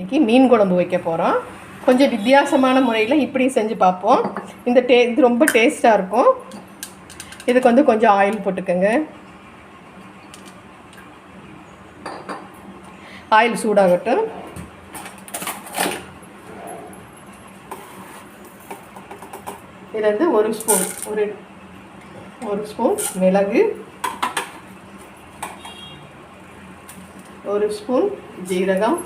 இன்றைக்கி மீன் குழம்பு வைக்க போகிறோம். கொஞ்சம் வித்தியாசமான முறையில் இப்படி செஞ்சு பார்ப்போம். இது ரொம்ப டேஸ்ட்டாக இருக்கும். இதுக்கு வந்து கொஞ்சம் ஆயில் போட்டுக்கோங்க. ஆயில் சூடாகட்டும். இது வந்து ஒரு ஸ்பூன் மிளகு, ஒரு ஸ்பூன் ஜீரகம்,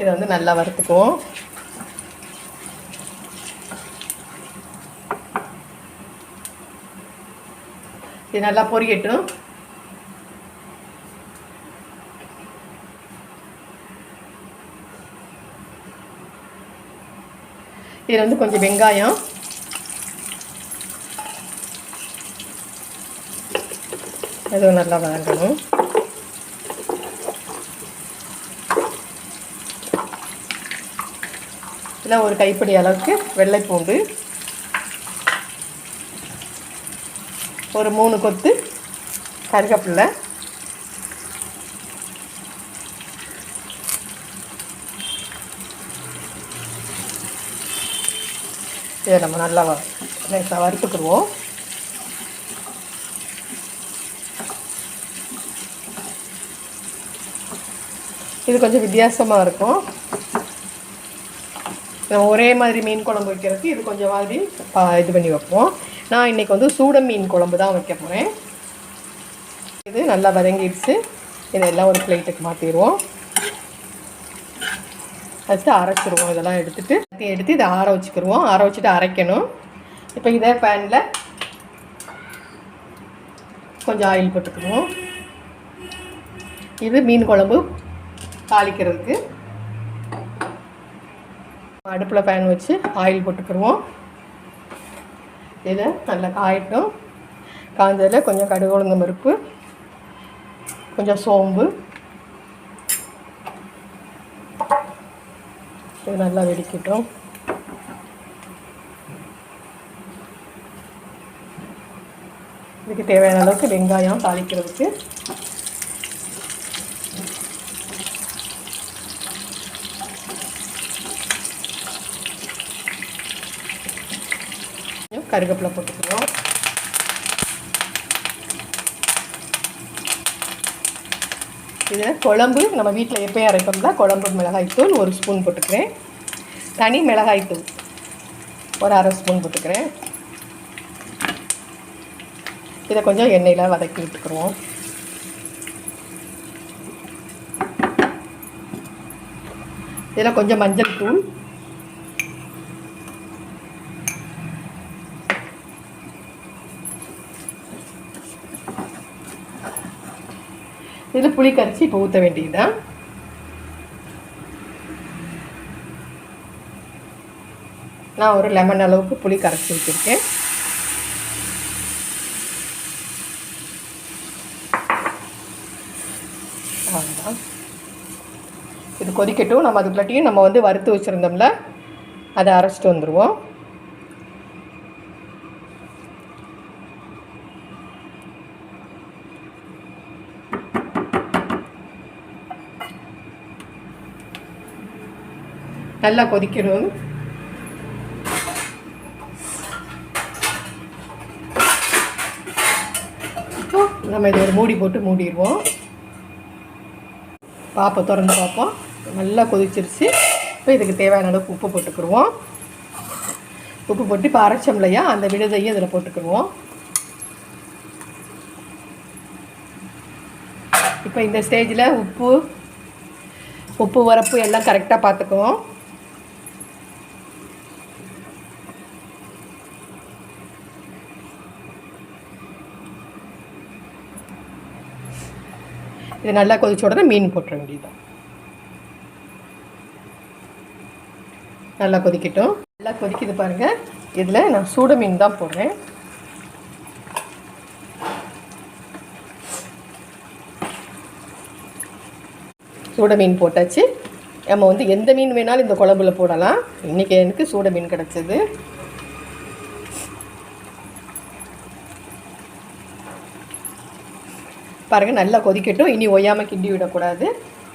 இதை வந்து நல்லா வறுத்துக்குவோம். இது நல்லா பொரியட்டும். இதில் வந்து கொஞ்சம் வெங்காயம், அதுவும் நல்லா வதங்கணும். இதில் ஒரு கைப்பிடி அளவுக்கு வெள்ளைப்பூண்டு, ஒரு 3 கொத்து கருவேப்பிலை, இதை நம்ம நல்லா வறுத்துக்குருவோம். இது கொஞ்சம் வித்தியாசமாக இருக்கும். நம்ம ஒரே மாதிரி மீன் குழம்பு வைக்கிறதுக்கு இது கொஞ்சம் மாதிரி இது பண்ணி வைப்போம். நான் இன்றைக்கி வந்து சூட மீன் குழம்பு தான் வைக்க போகிறேன். இது நல்லா வதங்கிடுச்சு. இதெல்லாம் ஒரு பிளேட்டுக்கு மாற்றிடுவோம். ஃபஸ்ட்டு அரைச்சிடுவோம். இதெல்லாம் எடுத்து இதை ஆற வச்சுக்கிடுவோம். ஆற வச்சுட்டு அரைக்கணும். இப்போ இதே பேனில் கொஞ்சம் ஆயில் போட்டுக்கிடுவோம். இது மீன் குழம்பு தாளிக்கிறதுக்கு அடுப்பில் பேன் வச்சு ஆயில் போட்டுக்கிடுவோம். இதை நல்லா காயட்டும். காய்ஞ்சதில் கொஞ்சம் கடுகு, உளுந்தம் பருப்பு, கொஞ்சம் சோம்பு, இது நல்லா வெடிக்கட்டும். இதுக்கு தேவையான அளவுக்கு வெங்காயம் தாளிக்கிறதுக்கு, கருவேப்பிலை போட்டுக்கிறோம். இதில் குழம்பு நம்ம வீட்டில் எப்போயும் அரைப்போம்ல குழம்பு மிளகாய்த்தூள் 1 ஸ்பூன் போட்டுக்கிறேன். தனி மிளகாய்த்தூள் ஒரு 1/2 ஸ்பூன் போட்டுக்கிறேன். இதை கொஞ்சம் எண்ணெயில் வதக்கி விட்டுக்கிறோம். இதில் கொஞ்சம் மஞ்சள் தூள், இதில் புளி கரைச்சி இப்போ ஊற்ற வேண்டியதுதான். நான் ஒரு லெமன் அளவுக்கு புளி கரைச்சி வச்சுருக்கேன். அவ்வளோதான். இது கொதிக்கட்டும். நம்ம அதுக்குள்ளாட்டியும் நம்ம வந்து வறுத்து வச்சுருந்தோம்ல அதை அரைச்சிட்டு வந்துடுவோம். நல்லா கொதிக்கணும். இப்போ நம்ம இதை ஒரு மூடி போட்டு மூடிடுவோம். திறந்து பார்ப்போம். நல்லா கொதிச்சிருச்சு. இப்போ இதுக்கு தேவையான அளவுக்கு உப்பு போட்டுக்கிடுவோம். உப்பு போட்டு இப்போ அரைச்சோம் இல்லையா, அந்த விழுதையும் இதில் போட்டுக்கிடுவோம். இப்போ இந்த ஸ்டேஜில் உப்பு வரப்பு எல்லாம் கரெக்டாக பார்த்துக்குவோம். இது நல்லா கொதிச்ச உடனே மீன் போட்டுற வேண்டியதுதான். நல்லா கொதிக்கட்டும். நல்லா கொதிக்குது பாருங்கள். இதில் நான் சூட மீன் தான் போடுறேன். சூட மீன் போட்டாச்சு. நம்ம வந்து எந்த மீன் வேணாலும் இந்த குழம்புல போடலாம். இன்றைக்கி எனக்கு சூட மீன் கிடச்சிது. பாருங்கள் நல்லா கொதிக்கட்டும். இனி ஒய்யாமல் கிண்டி விடக்கூடாது.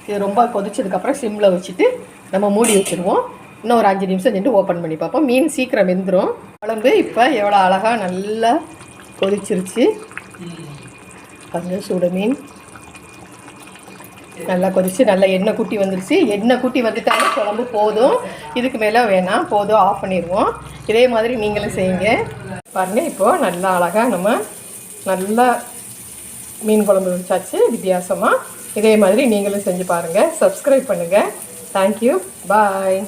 இது ரொம்ப கொதிச்சதுக்கப்புறம் சிம்மில் வச்சுட்டு நம்ம மூடி வச்சுருவோம். இன்னும் ஒரு 5 நிமிஷம் சென்று ஓப்பன் பண்ணி பார்ப்போம். மீன் சீக்கிரம் வெந்துடும். குழம்பு இப்போ எவ்வளோ அழகாக நல்லா கொதிச்சிருச்சு பாருங்கள். சூட மீன் நல்லா கொதிச்சு நல்லா எண்ணெய் கூட்டி வந்துருச்சு. எண்ணெய் கூட்டி வந்துட்டாலும் குழம்பு போதும். இதுக்கு மேலே வேணாம், போதும், ஆஃப் பண்ணிடுவோம். இதே மாதிரி நீங்களும் செய்யுங்க பாருங்கள். இப்போது நல்லா அழகாக நம்ம நல்லா மீன் குழம்பு வச்சாச்சு வித்தியாசமாக. இதே மாதிரி நீங்களும் செஞ்சு பாருங்கள். சப்ஸ்கிரைப் பண்ணுங்கள். தேங்க்யூ. பாய்.